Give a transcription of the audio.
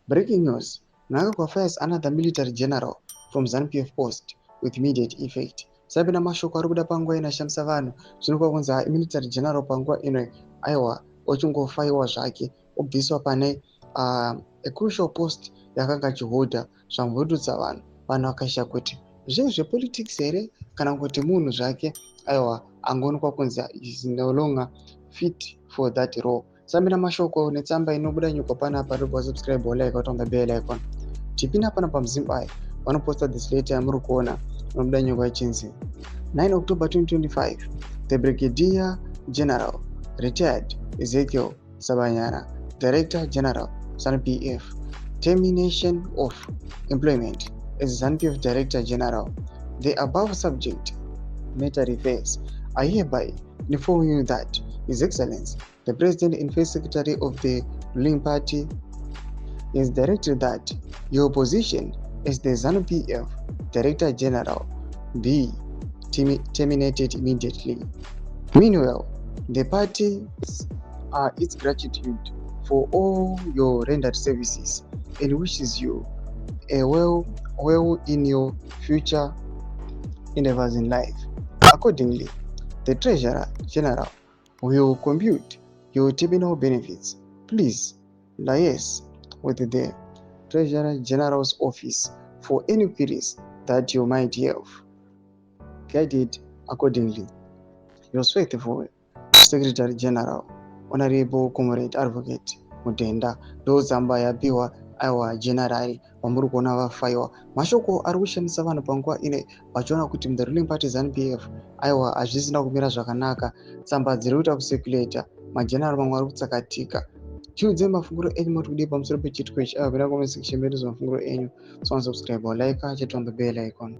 Breaking news. Mnangagwa fires another military general from ZANU-PF post with immediate effect. Sabina mashoko ari kuda panguva inashamisa vanhu zvinokuva kunzi military general panguva ino aiwa ochingofaiwa zvake obviswa pane a crucial post yakanga achihodha zvambodutsa vanhu vakaisha kuti zvinhu zvepolitics here kana kuti munhu zvake aiwa angoonekwa kunzi is no longer fit for that role. Sabina mashoko netsamba inobuda nyuko panapa ndobva subscribe like on the bell icon. Tipinda pana paMzimbai vanoposta this letter yamuri kuona inobuda nyuko ichinzi 9 October 2025 the Brigadier General retired Ezekiel Sabanyana, Director General ZANU-PF, termination of employment as ZANU-PF Director General. The above subject matter refers. I hereby inform you that His Excellency the President and First Secretary of the ruling party is directed that your position as the ZANU-PF Director General be terminated immediately. Meanwhile, the party its gratitude for all your rendered services and wishes you a well in your future endeavors in life. Accordingly, the Treasurer General will compute your terminal benefits. Please liaise with the Treasurer General's office for any queries that you might have. Guided accordingly. Yours faithful Secretary General Honorable Comrade Advocate Mutenda. Ndozamba yapiwa aiwa general wamuri kuona vafaiwa. Mashoko ari kushamisa vanhu panguva ine vachiona kuti the ruling party ZANU-PF aiwa hazvisina kumira zvakanaka. Tsamba dziri kuita kusekuleta majenerali mamwe ari kutsakatika. Chiudzei mafunguro enyu muri kudii pamusoro pechitiko ichi. Abvira comment section medu mafunguro enyu. So subscribe or like, hit on the bell icon.